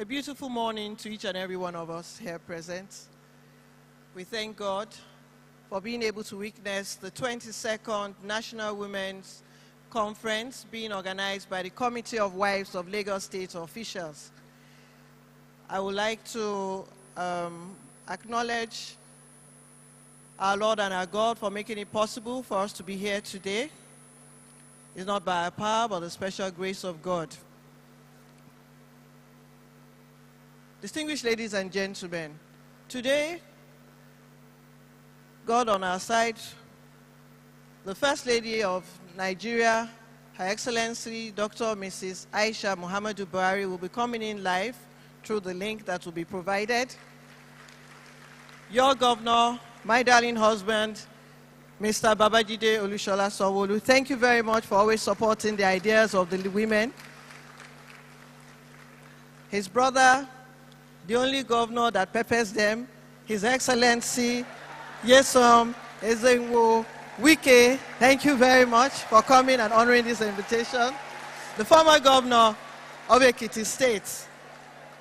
A beautiful morning to each and every one of us here present. We thank God for being able to witness the 22nd National Women's Conference being organized by the Committee of Wives of Lagos State officials. I would like to acknowledge our Lord and our God for making it possible for us to be here today. It's not by our power, but the special grace of God. Distinguished ladies and gentlemen, today, God on our side, the First Lady of Nigeria, Her Excellency Dr. Mrs. Aisha Muhammadu Buhari, will be coming in live through the link that will be provided. Your governor, my darling husband, Mr. Babajide Olusola Sanwo-Olu, thank you very much for always supporting the ideas of the women. His brother, the only governor that peppers them, His Excellency Nyesom Ezenwo Wike, thank you very much for coming and honoring this invitation. The former governor of Ekiti State,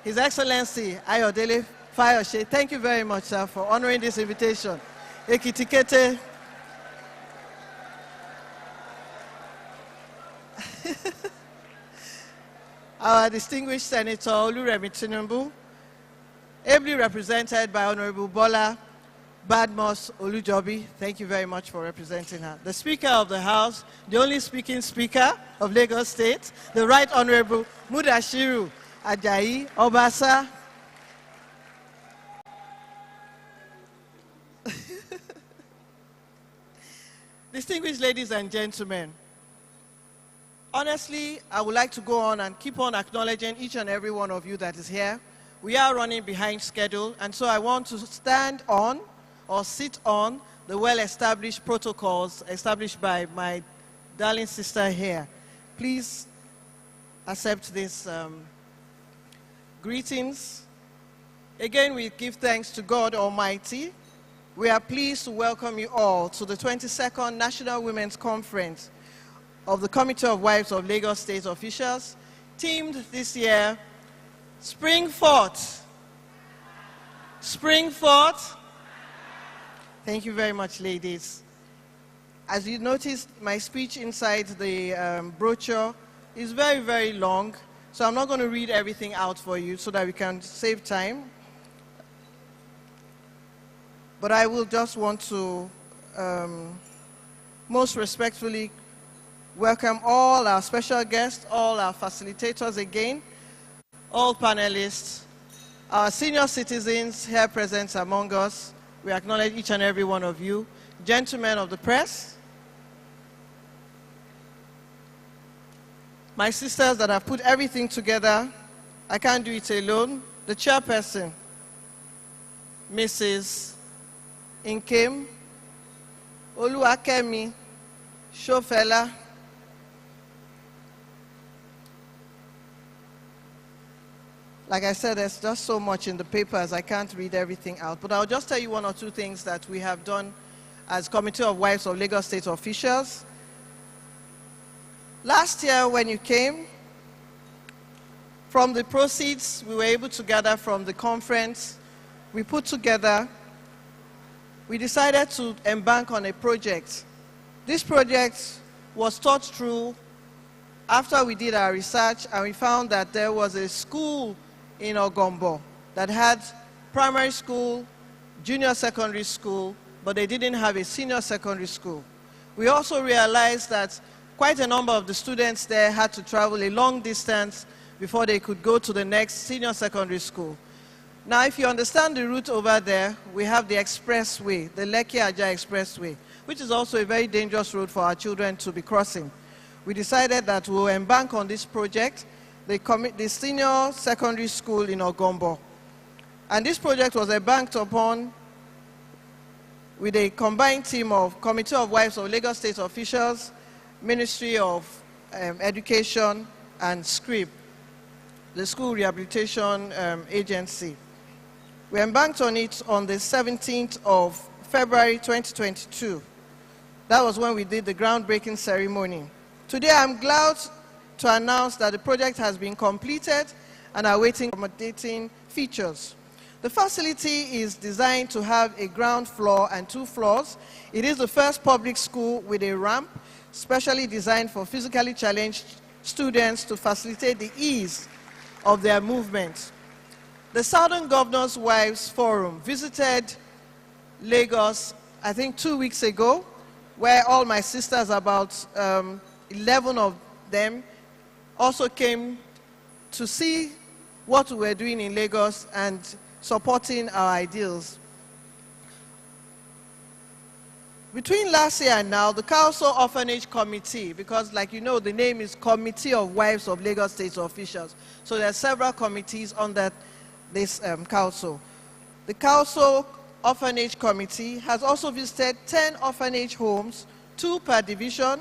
His Excellency Ayodele Fayose, thank you very much, sir, for honoring this invitation. Ekiti Kete. Our distinguished Senator Oluremi Tinubu, ably represented by Honorable Bola Badmus Olujobi, thank you very much for representing her. The Speaker of the House, the only speaking Speaker of Lagos State, the Right Honorable Mudashiru Ajayi Obasa. Distinguished ladies and gentlemen, honestly, I would like to go on and keep on acknowledging each and every one of you that is here. We are running behind schedule, and so I want to stand on or sit on the well-established protocols established by my darling sister here. Please accept this greetings. Again, we give thanks to God Almighty. We are pleased to welcome you all to the 22nd National Women's Conference of the Committee of Wives of Lagos State officials, themed this year, Spring Forth. Spring Forth. Thank you very much, ladies. As you noticed, my speech inside the brochure is very, very long, so I'm not going to read everything out for you so that we can save time. But I will just want to most respectfully welcome all our special guests, all our facilitators again, all panelists, our senior citizens here present among us. We acknowledge each and every one of you. Gentlemen of the press, my sisters that have put everything together, I can't do it alone. The chairperson, Mrs. Nkem Oluwakemi Shofela, like I said, there's just so much in the papers, I can't read everything out. But I'll just tell you one or two things that we have done as Committee of Wives of Lagos State officials. Last year when you came, from the proceeds we were able to gather from the conference, we put together, we decided to embark on a project. This project was thought through after we did our research, and we found that there was a school in Ogombo that had primary school, junior secondary school, but they didn't have a senior secondary school. We also realized that quite a number of the students there had to travel a long distance before they could go to the next senior secondary school. Now, if you understand the route over there, we have the expressway, the Lekki-Ajah Expressway, which is also a very dangerous road for our children to be crossing. We decided that we'll embark on this project, the senior secondary school in Ogombo. And this project was embarked upon with a combined team of Committee of Wives of Lagos State officials, Ministry of Education, and SCRIP, the School Rehabilitation Agency. We embarked on it on the 17th of February 2022. That was when we did the groundbreaking ceremony. Today I'm glad to announce that the project has been completed and awaiting accommodating features. The facility is designed to have a ground floor and 2 floors. It is the first public school with a ramp, specially designed for physically challenged students to facilitate the ease of their movement. The Southern Governors' Wives Forum visited Lagos, I think 2 weeks ago, where all my sisters, about 11 of them, also came to see what we were doing in Lagos and supporting our ideals. Between last year and now, the COWLSO Orphanage Committee, because like you know, the name is Committee of Wives of Lagos State Officials. So there are several committees under this COWLSO. The COWLSO Orphanage Committee has also visited 10 orphanage homes, 2 per division,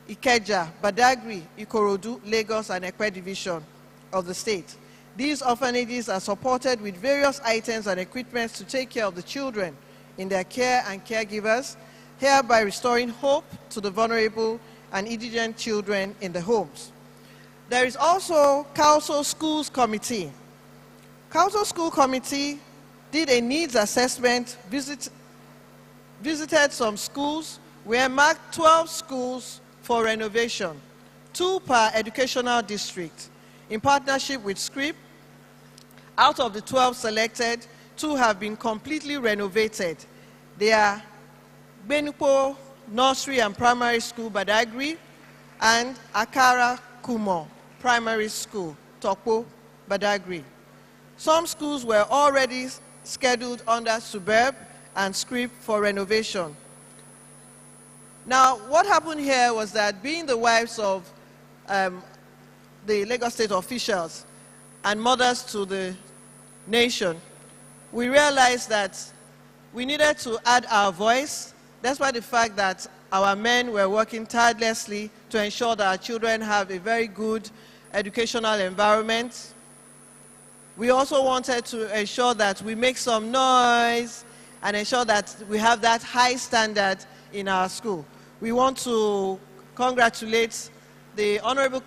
Ikeja, Badagry, Ikorodu, Lagos, and Ekpe division of the state. These orphanages are supported with various items and equipment to take care of the children in their care and caregivers, hereby restoring hope to the vulnerable and indigent children in the homes. There is also COWLSO Schools Committee. COWLSO School Committee did a needs assessment, visited some schools. We marked 12 schools for renovation, 2 per educational district, in partnership with SCRIP. Out of the 12 selected, 2 have been completely renovated. They are Benupo Nursery and Primary School, Badagry, and Akara Kumo Primary School, Tokpo, Badagry. Some schools were already scheduled under Suburb and SCRIP for renovation. Now, what happened here was that, being the wives of the Lagos State officials and mothers to the nation, we realized that we needed to add our voice. That's why the fact that our men were working tirelessly to ensure that our children have a very good educational environment. We also wanted to ensure that we make some noise and ensure that we have that high standard in our school. We want to congratulate the Honorable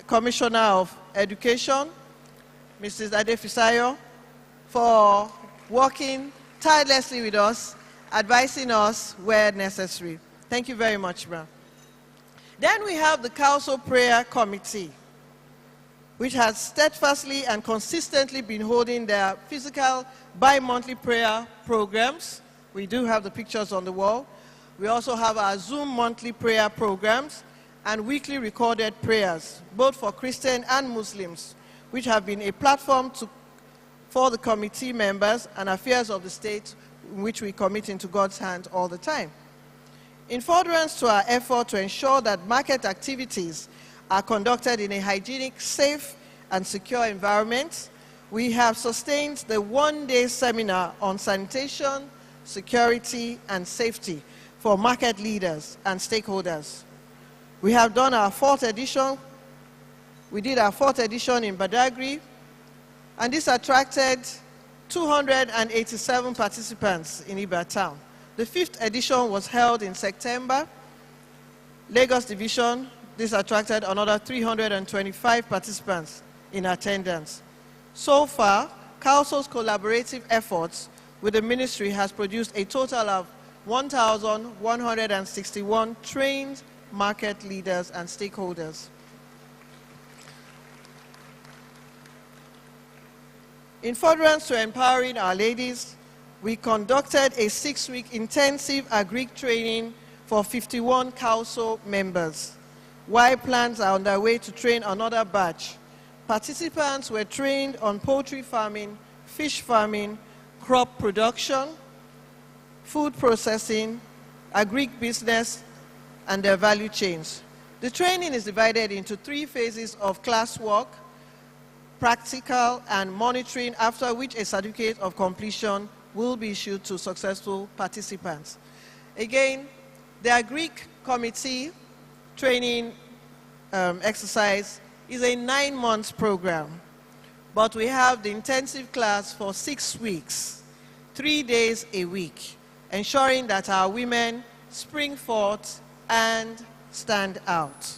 Commissioner of Education, Mrs. Adefisayo, for working tirelessly with us, advising us where necessary. Thank you very much, ma'am. Then we have the COWLSO Prayer Committee, which has steadfastly and consistently been holding their physical bi-monthly prayer programs. We do have the pictures on the wall. We also have our Zoom monthly prayer programs and weekly recorded prayers, both for Christian and Muslims, which have been a platform for the committee members and affairs of the state, in which we commit into God's hand all the time. In furtherance to our effort to ensure that market activities are conducted in a hygienic, safe, and secure environment, we have sustained the one-day seminar on sanitation, security, and safety for market leaders and stakeholders. We have done our 4th edition. We did our 4th edition in Badagry, and this attracted 287 participants in Iba town. The 5th edition was held in September. Lagos Division, this attracted another 325 participants in attendance. So far, COWLSO's collaborative efforts with the ministry has produced a total of 1,161 trained market leaders and stakeholders. In furtherance to empowering our ladies, we conducted a 6-week intensive agric training for 51 COWLSO members, while plans are underway to train another batch. Participants were trained on poultry farming, fish farming, crop production, food processing, agric business, and their value chains. The training is divided into 3 phases of classwork, practical, and monitoring, after which a certificate of completion will be issued to successful participants. Again, the Agric Committee training exercise is a 9-month program, but we have the intensive class for 6 weeks, 3 days a week, ensuring that our women spring forth and stand out.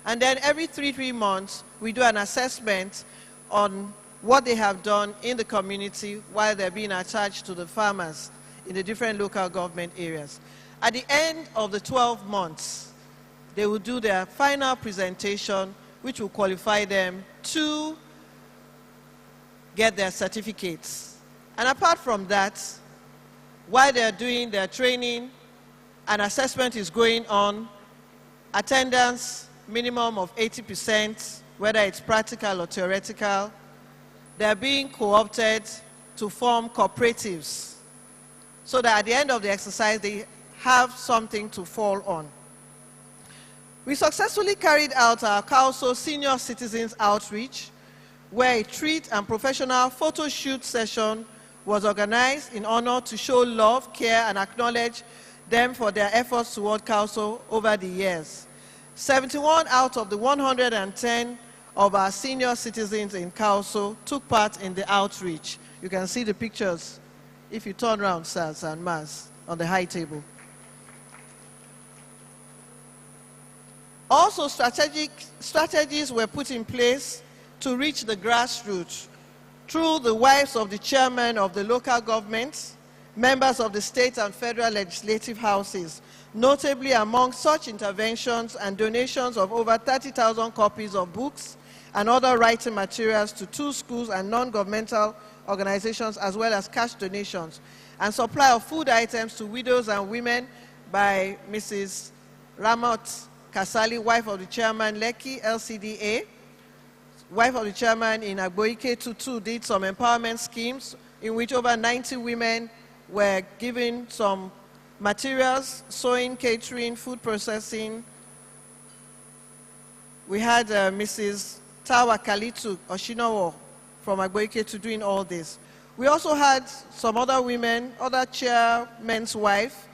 And then every 3 months, we do an assessment on what they have done in the community while they're being attached to the farmers in the different local government areas. At the end of the 12 months, they will do their final presentation, which will qualify them to get their certificates. And apart from that, while they're doing their training, an assessment is going on, attendance minimum of 80%, whether it's practical or theoretical. They're being co-opted to form cooperatives so that at the end of the exercise, they have something to fall on. We successfully carried out our COWLSO Senior Citizens Outreach, where a treat and professional photo shoot session was organized in honor to show love, care, and acknowledge them for their efforts toward COWLSO over the years. 71 out of the 110 of our senior citizens in COWLSO took part in the outreach. You can see the pictures if you turn around, sirs and mas, on the high table. Also, strategies were put in place to reach the grassroots through the wives of the chairman of the local governments, members of the state and federal legislative houses. Notably, among such interventions and donations of over 30,000 copies of books and other writing materials to 2 schools and non-governmental organizations, as well as cash donations, and supply of food items to widows and women by Mrs. Ramot Kasali, wife of the chairman, Lekki LCDA, wife of the chairman in Agboike Tutu, did some empowerment schemes in which over 90 women were given some materials, sewing, catering, food processing. We had Mrs. Tawa Kalitu Oshinowo from Agboike to doing all this. We also had some other women, other chairmen's wife,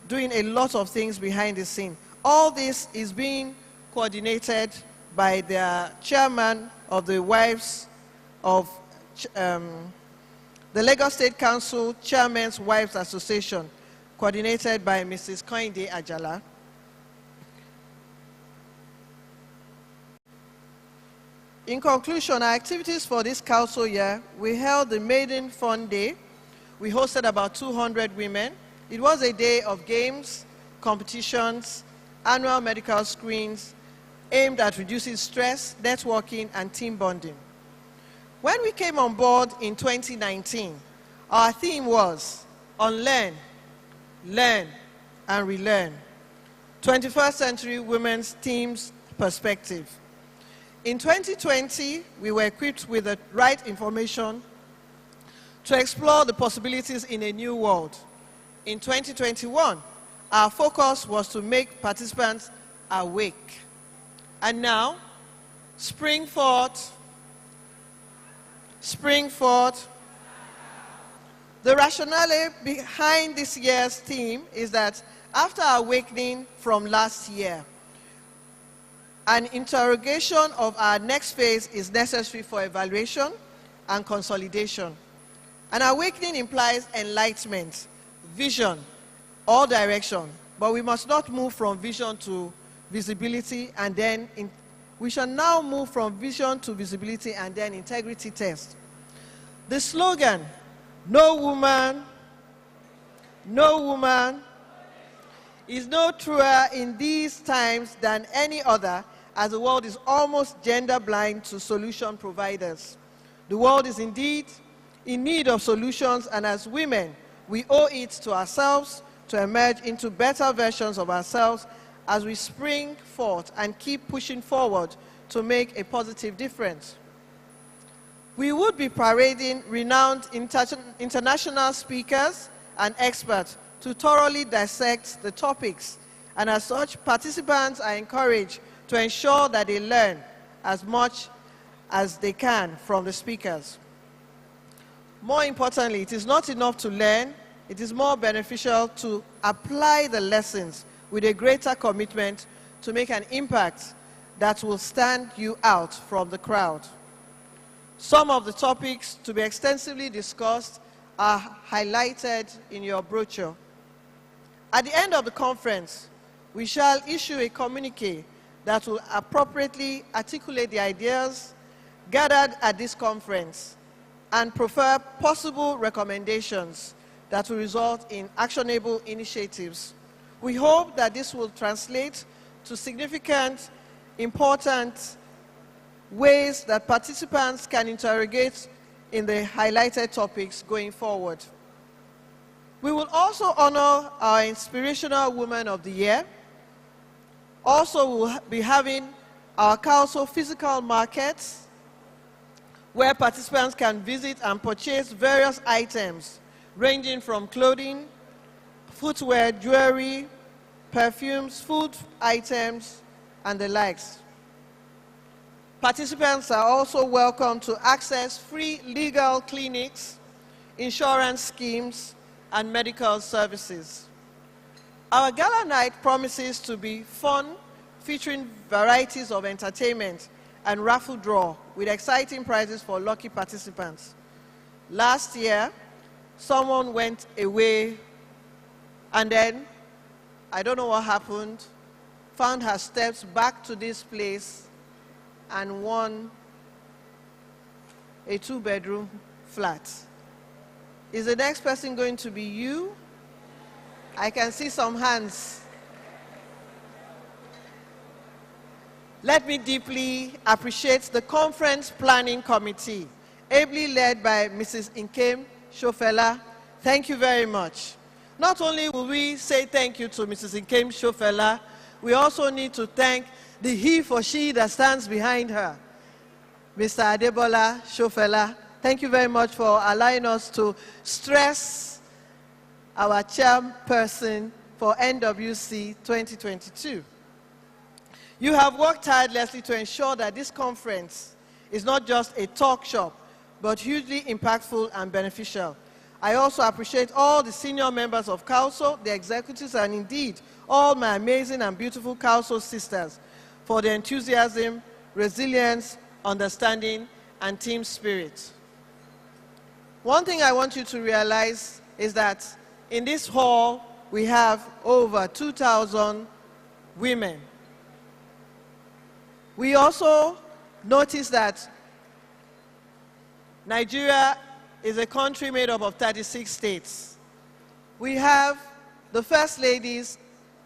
doing a lot of things behind the scene. All this is being coordinated by the chairman of the wives of the Lagos State Council Chairman's Wives Association, coordinated by Mrs. Koinde Ajala. In conclusion, our activities for this COWLSO year, we held the Maiden Fun Day. We hosted about 200 women. It was a day of games, competitions, annual medical screens aimed at reducing stress, networking, and team bonding. When we came on board in 2019, our theme was Unlearn, Learn, and Relearn. 21st Century Women's Team's Perspective. In 2020, we were equipped with the right information to explore the possibilities in a new world. In 2021, our focus was to make participants awake. And now, spring forth. The rationale behind this year's theme is that after awakening from last year, an interrogation of our next phase is necessary for evaluation and consolidation. An awakening implies enlightenment, vision, or direction, but we must not move from vision to visibility and then we shall now move from vision to visibility and then integrity test. The slogan, no woman, is no truer in these times than any other, as the world is almost gender blind to solution providers. The world is indeed in need of solutions, and as women, we owe it to ourselves to emerge into better versions of ourselves as we spring forth and keep pushing forward to make a positive difference. We would be parading renowned international speakers and experts to thoroughly dissect the topics, and as such, participants are encouraged to ensure that they learn as much as they can from the speakers. More importantly, it is not enough to learn, it is more beneficial to apply the lessons with a greater commitment to make an impact that will stand you out from the crowd. Some of the topics to be extensively discussed are highlighted in your brochure. At the end of the conference, we shall issue a communique that will appropriately articulate the ideas gathered at this conference and prefer possible recommendations that will result in actionable initiatives. We hope that this will translate to significant, important ways that participants can interrogate in the highlighted topics going forward. We will also honor our Inspirational Woman of the Year. Also, we'll be having our COWLSO physical markets where participants can visit and purchase various items ranging from clothing, footwear, jewelry, perfumes, food items, and the likes. Participants are also welcome to access free legal clinics, insurance schemes, and medical services. Our gala night promises to be fun, featuring varieties of entertainment and raffle draw with exciting prizes for lucky participants. Last year, someone went away and then, I don't know what happened, found her steps back to this place and won a 2-bedroom flat. Is the next person going to be you? I can see some hands. Let me deeply appreciate the Conference Planning Committee, ably led by Mrs. Nkem Shofela. Thank you very much. Not only will we say thank you to Mrs. Nkem Shofela, we also need to thank the he for she that stands behind her, Mr. Adebola Shofela. Thank you very much for allowing us to stress our chairperson for NWC 2022. You have worked tirelessly to ensure that this conference is not just a talk shop, but hugely impactful and beneficial. I also appreciate all the senior members of COWLSO, the executives, and indeed all my amazing and beautiful COWLSO sisters for their enthusiasm, resilience, understanding, and team spirit. One thing I want you to realize is that in this hall, we have over 2,000 women. We also notice that Nigeria is a country made up of 36 states. We have the first ladies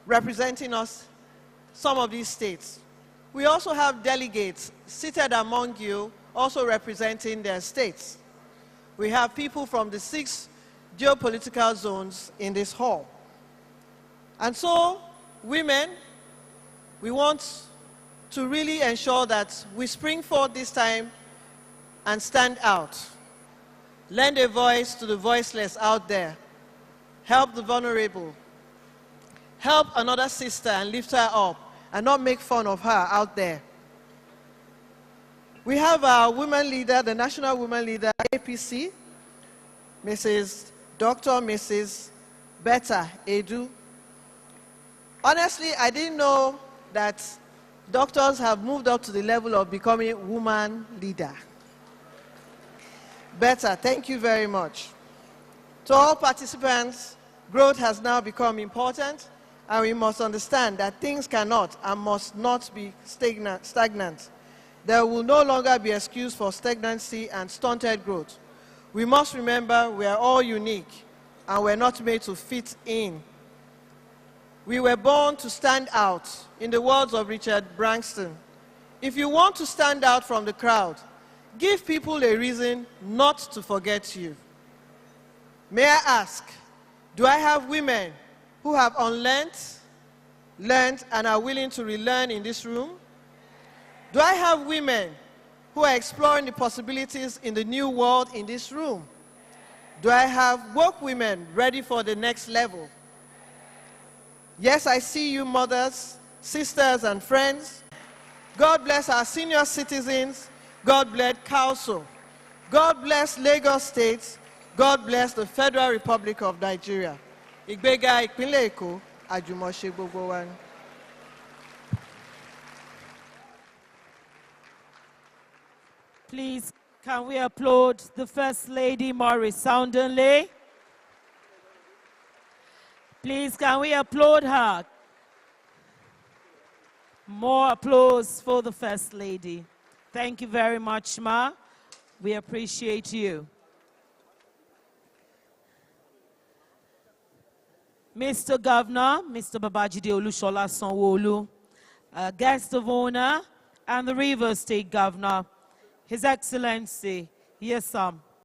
representing us, some of these states. We also have delegates seated among you, also representing their states. We have people from the 6 geopolitical zones in this hall. And so, women, we want to really ensure that we spring forth this time and stand out. Lend a voice to the voiceless out there. Help the vulnerable. Help another sister and lift her up and not make fun of her out there. We have our women leader, the national women leader, APC, Mrs. Betta Edu. Honestly, I didn't know that doctors have moved up to the level of becoming woman leader. Betta, thank you very much. To all participants, growth has now become important, and we must understand that things cannot and must not be stagnant. There will no longer be excuse for stagnancy and stunted growth. We must remember we are all unique, and we're not made to fit in. We were born to stand out, in the words of Richard Branson. If you want to stand out from the crowd, give people a reason not to forget you. May I ask, do I have women who have unlearned, learned, and are willing to relearn in this room? Do I have women who are exploring the possibilities in the new world in this room? Do I have woke women ready for the next level? Yes, I see you mothers, sisters, and friends. God bless our senior citizens. God bless COWLSO. God bless Lagos State. God bless the Federal Republic of Nigeria. Ìgbéga ìpínlẹ̀ Èkó, àjùmọ̀ṣe gbogbo wa ni. Please, can we applaud the First Lady more resoundingly? Please, can we applaud her? More applause for the First Lady. Thank you very much, Ma. We appreciate you. Mr. Governor, Mr. Babajide Olushola Sanwo-Olu, guest of honor, and the Rivers State Governor, His Excellency, yes,